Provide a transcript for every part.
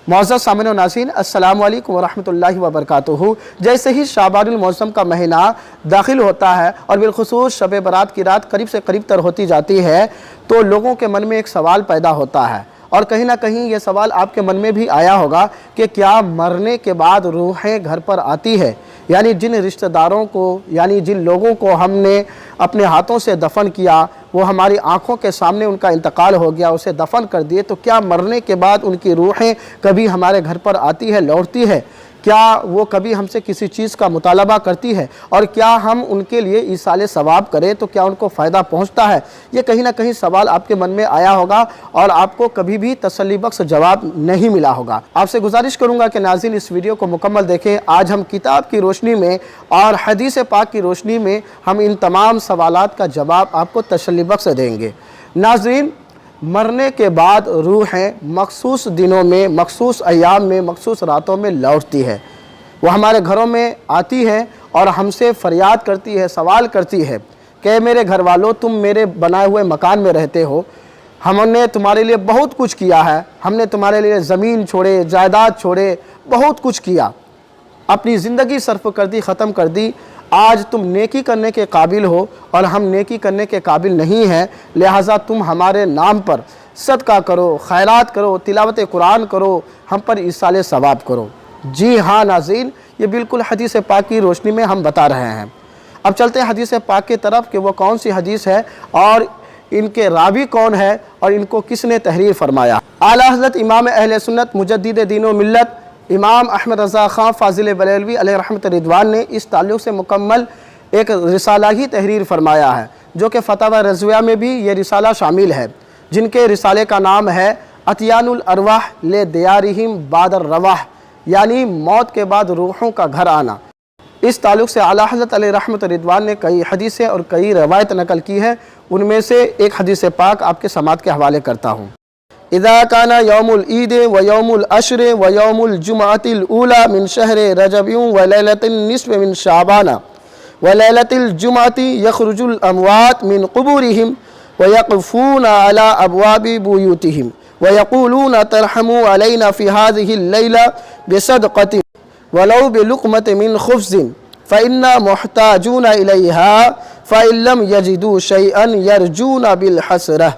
معزز سامعین و ناظرین، السلام علیکم ورحمۃ اللہ وبرکاتہ۔ جیسے ہی شعبان المعظم کا مہینہ داخل ہوتا ہے اور بالخصوص شب برات کی رات قریب سے قریب تر ہوتی جاتی ہے تو لوگوں کے من میں ایک سوال پیدا ہوتا ہے، اور کہیں نہ کہیں یہ سوال آپ کے من میں بھی آیا ہوگا کہ کیا مرنے کے بعد روحیں گھر پر آتی ہے؟ یعنی جن رشتہ داروں کو، یعنی جن لوگوں کو ہم نے اپنے ہاتھوں سے دفن کیا، وہ ہماری آنکھوں کے سامنے ان کا انتقال ہو گیا، اسے دفن کر دیے، تو کیا مرنے کے بعد ان کی روحیں کبھی ہمارے گھر پر آتی ہے، لوٹتی ہے؟ کیا وہ کبھی ہم سے کسی چیز کا مطالبہ کرتی ہے؟ اور کیا ہم ان کے لیے ایصال ثواب کریں تو کیا ان کو فائدہ پہنچتا ہے؟ یہ کہیں نہ کہیں سوال آپ کے من میں آیا ہوگا اور آپ کو کبھی بھی تسلی بخش جواب نہیں ملا ہوگا۔ آپ سے گزارش کروں گا کہ ناظرین اس ویڈیو کو مکمل دیکھیں۔ آج ہم کتاب کی روشنی میں اور حدیث پاک کی روشنی میں ہم ان تمام سوالات کا جواب آپ کو تسلی بخش دیں گے۔ ناظرین، مرنے کے بعد روحیں مخصوص دنوں میں، مخصوص ایام میں، مخصوص راتوں میں لوٹتی ہے۔ وہ ہمارے گھروں میں آتی ہے اور ہم سے فریاد کرتی ہے، سوال کرتی ہے کہ میرے گھر والوں، تم میرے بنائے ہوئے مکان میں رہتے ہو، ہم نے تمہارے لیے بہت کچھ کیا ہے، ہم نے تمہارے لیے زمین چھوڑے، جائیداد چھوڑے، بہت کچھ کیا، اپنی زندگی صرف کر دی، ختم کر دی، آج تم نیکی کرنے کے قابل ہو اور ہم نیکی کرنے کے قابل نہیں ہیں، لہٰذا تم ہمارے نام پر صدقہ کرو، خیرات کرو، تلاوت قرآن کرو، ہم پر ایصال ثواب کرو۔ جی ہاں ناظرین، یہ بالکل حدیث پاک کی روشنی میں ہم بتا رہے ہیں۔ اب چلتے ہیں حدیث پاک کی طرف کہ وہ کون سی حدیث ہے اور ان کے راوی کون ہے اور ان کو کس نے تحریر فرمایا۔ اعلیٰ حضرت امام اہل سنت مجدد دین و ملت امام احمد رضا خان فاضل بریلوی علیہ رحمت رضوان نے اس تعلق سے مکمل ایک رسالہ ہی تحریر فرمایا ہے، جو کہ فتاوی رضویہ میں بھی یہ رسالہ شامل ہے، جن کے رسالے کا نام ہے اتیان الارواح لدیارہم بعد الرواح، یعنی موت کے بعد روحوں کا گھر آنا۔ اس تعلق سے اعلیٰ حضرت علیہ رحمت رضوان نے کئی حدیثیں اور کئی روایت نقل کی ہے، ان میں سے ایک حدیث پاک آپ کے سماعت کے حوالے کرتا ہوں۔ اذا كان يوم العيد ويوم العشر ويوم الجمعة الأولى من شهر رجب وليلة النصف من شعبان وليلة الجمعة يخرج الأموات من قبورهم ويقفون على أبواب بيوتهم ويقولون ترحموا علينا في هذه الليلة بصدقة ولو بلقمة من خبز فإنا محتاجون إليها فإن لم يجدوا شيئا يرجون بالحسرة۔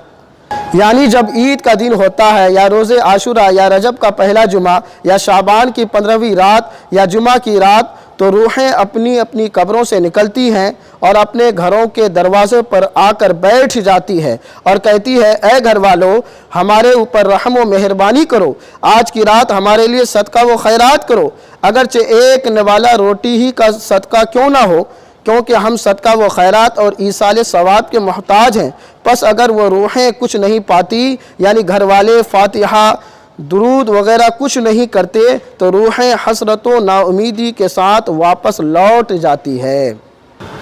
یعنی جب عید کا دن ہوتا ہے یا روز عاشوراء یا رجب کا پہلا جمعہ یا شعبان کی 15ویں رات یا جمعہ کی رات، تو روحیں اپنی اپنی قبروں سے نکلتی ہیں اور اپنے گھروں کے دروازے پر آ کر بیٹھ جاتی ہے اور کہتی ہے، اے گھر والوں، ہمارے اوپر رحم و مہربانی کرو، آج کی رات ہمارے لیے صدقہ و خیرات کرو، اگرچہ ایک نوالا روٹی ہی کا صدقہ کیوں نہ ہو، کیونکہ ہم صدقہ و خیرات اور ایصال ثواب کے محتاج ہیں۔ پس اگر وہ روحیں کچھ نہیں پاتی، یعنی گھر والے فاتحہ، درود وغیرہ کچھ نہیں کرتے، تو روحیں حسرت و ناامیدی کے ساتھ واپس لوٹ جاتی ہے۔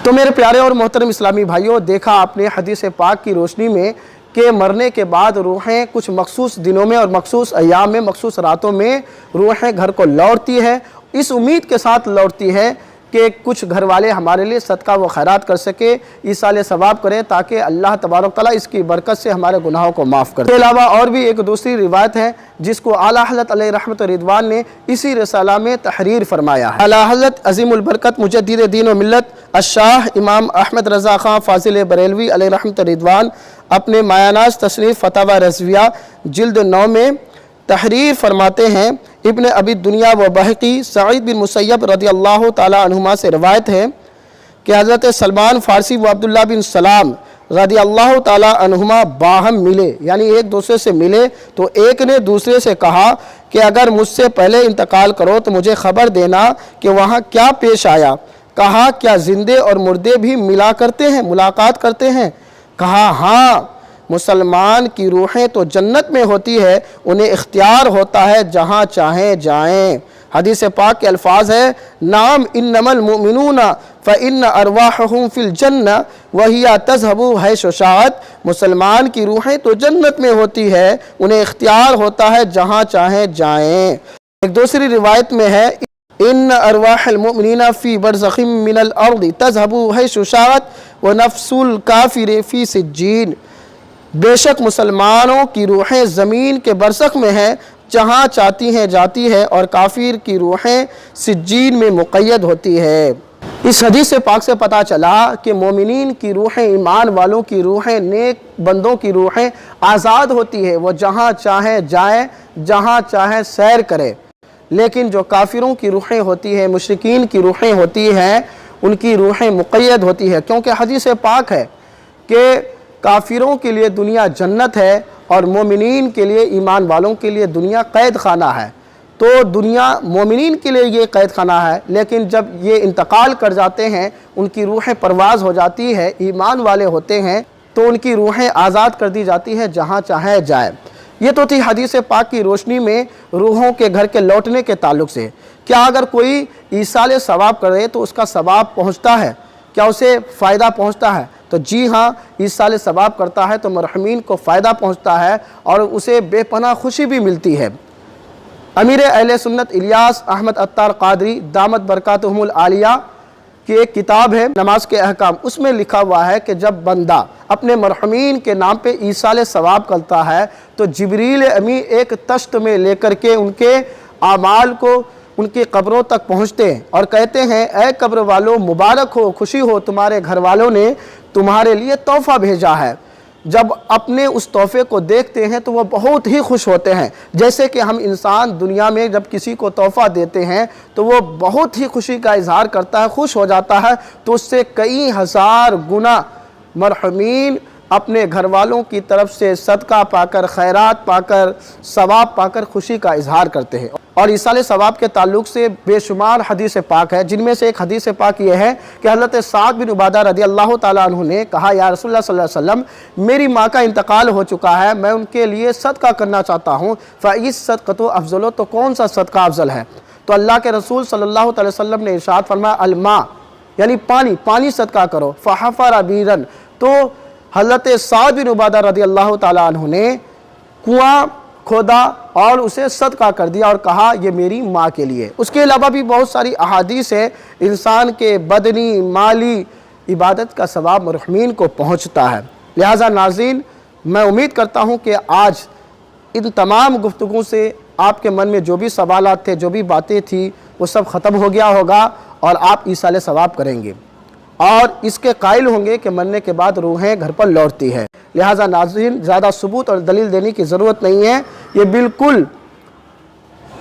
تو میرے پیارے اور محترم اسلامی بھائیوں، دیکھا آپ نے حدیث پاک کی روشنی میں کہ مرنے کے بعد روحیں کچھ مخصوص دنوں میں اور مخصوص ایام میں، مخصوص راتوں میں روحیں گھر کو لوٹتی ہے، اس امید کے ساتھ لوٹتی ہے کہ کچھ گھر والے ہمارے لیے صدقہ و خیرات کر سکے، ایصال ثواب کریں، تاکہ اللہ تبارک تعالیٰ اس کی برکت سے ہمارے گناہوں کو معاف کر دے۔ اس کے علاوہ اور بھی ایک دوسری روایت ہے جس کو اعلیٰ حضرت علیہ رحمت رضوان نے اسی رسالہ میں تحریر فرمایا ہے۔ اعلیٰ حضرت عظیم البرکت مجدد دین و ملت الشاہ امام احمد رضا خان فاضل بریلوی علیہ رحمت رضوان اپنے مایاناز تصنیف فتاوی رضویہ جلد 9 میں تحریر فرماتے ہیں۔ ابن ابی دنیا و بحقی سعید بن مسیب رضی اللہ تعالی عنہما سے روایت ہے کہ حضرت سلمان فارسی و عبداللہ بن سلام رضی اللہ تعالی عنہما باہم ملے، یعنی ایک دوسرے سے ملے، تو ایک نے دوسرے سے کہا کہ اگر مجھ سے پہلے انتقال کرو تو مجھے خبر دینا کہ وہاں کیا پیش آیا۔ کہا، کیا زندے اور مردے بھی ملا کرتے ہیں، ملاقات کرتے ہیں؟ کہا، ہاں، مسلمان کی روحیں تو جنت میں ہوتی ہے، انہیں اختیار ہوتا ہے جہاں چاہیں جائیں۔ حدیث پاک کے الفاظ ہے، نعم انما المؤمنون فإن ارواحهم فی الجنہ وہی تذہب حیث شاءت۔ مسلمان کی روحیں تو جنت میں ہوتی ہے، انہیں اختیار ہوتا ہے جہاں چاہیں جائیں۔ ایک دوسری روایت میں ہے، ان ارواح المؤمنین فی برزخ من الارض تذہب حیث شاءت ونفس الکافر فی سجین۔ بے شک مسلمانوں کی روحیں زمین کے برزخ میں ہیں جہاں چاہتی ہیں جاتی ہے اور کافر کی روحیں سجین میں مقید ہوتی ہے۔ اس حدیث پاک سے پتہ چلا کہ مومنین کی روحیں، ایمان والوں کی روحیں، نیک بندوں کی روحیں آزاد ہوتی ہے، وہ جہاں چاہیں جائیں، جہاں چاہیں سیر کرے۔ لیکن جو کافروں کی روحیں ہوتی ہیں، مشرکین کی روحیں ہوتی ہیں، ان کی روحیں مقید ہوتی ہے، کیونکہ حدیث پاک ہے کہ کافروں کے لیے دنیا جنت ہے اور مومنین کے لیے، ایمان والوں کے لیے دنیا قید خانہ ہے۔ تو دنیا مومنین کے لیے یہ قید خانہ ہے، لیکن جب یہ انتقال کر جاتے ہیں، ان کی روحیں پرواز ہو جاتی ہے، ایمان والے ہوتے ہیں تو ان کی روحیں آزاد کر دی جاتی ہے، جہاں چاہے جائے۔ یہ تو تھی حدیث پاک کی روشنی میں روحوں کے گھر کے لوٹنے کے تعلق سے۔ کیا اگر کوئی ایصال ثواب کرے تو اس کا ثواب پہنچتا ہے؟ کیا اسے فائدہ پہنچتا ہے؟ تو جی ہاں، ایصال ثواب کرتا ہے تو مرحومین کو فائدہ پہنچتا ہے اور اسے بے پناہ خوشی بھی ملتی ہے۔ امیر اہل سنت الیاس احمد عطار قادری دامت برکاتہم العالیہ کی ایک کتاب ہے نماز کے احکام، اس میں لکھا ہوا ہے کہ جب بندہ اپنے مرحومین کے نام پہ ایصال ثواب کرتا ہے تو جبریل امی ایک تشت میں لے کر کے ان کے اعمال کو ان کی قبروں تک پہنچتے ہیں اور کہتے ہیں اے قبر والوں مبارک ہو، خوشی ہو، تمہارے گھر والوں نے تمہارے لیے تحفہ بھیجا ہے۔ جب اپنے اس تحفے کو دیکھتے ہیں تو وہ بہت ہی خوش ہوتے ہیں، جیسے کہ ہم انسان دنیا میں جب کسی کو تحفہ دیتے ہیں تو وہ بہت ہی خوشی کا اظہار کرتا ہے، خوش ہو جاتا ہے، تو اس سے کئی ہزار گنا مرحومین اپنے گھر والوں کی طرف سے صدقہ پا کر، خیرات پا کر، ثواب پا کر خوشی کا اظہار کرتے ہیں۔ اور ایصال ثواب کے تعلق سے بے شمار حدیث پاک ہے، جن میں سے ایک حدیث پاک یہ ہے کہ حضرت سعد بن عبادہ رضی اللہ تعالیٰ عنہ نے کہا یا رسول اللہ صلی اللہ علیہ وسلم، میری ماں کا انتقال ہو چکا ہے، میں ان کے لیے صدقہ کرنا چاہتا ہوں، فَإِصْ افضل، تو کون سا صدقہ افضل ہے؟ تو اللہ کے رسول صلی اللہ علیہ وسلم نے ارشاد فرمایا الماء، یعنی پانی صدقہ کرو، فَحَفَرَ بِئْرًا، تو حضرت سعد بن عبادہ رضی اللہ تعالیٰ عنہ نے کنواں کھودا اور اسے صدقہ کر دیا اور کہا یہ میری ماں کے لیے۔ اس کے علاوہ بھی بہت ساری احادیث ہیں، انسان کے بدنی مالی عبادت کا ثواب مرحومین کو پہنچتا ہے۔ لہٰذا ناظرین، میں امید کرتا ہوں کہ آج ان تمام گفتگو سے آپ کے من میں جو بھی سوالات تھے، جو بھی باتیں تھیں، وہ سب ختم ہو گیا ہوگا اور آپ ایصال ثواب کریں گے اور اس کے قائل ہوں گے کہ مرنے کے بعد روحیں گھر پر لوٹتی ہے۔ لہٰذا ناظرین، زیادہ ثبوت اور دلیل دینے کی ضرورت نہیں ہے، یہ بالکل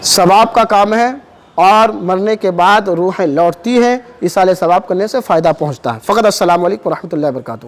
ثواب کا کام ہے اور مرنے کے بعد روحیں لوٹتی ہیں، ایصال ثواب کرنے سے فائدہ پہنچتا ہے۔ فقط السلام علیکم ورحمۃ اللہ وبرکاتہ۔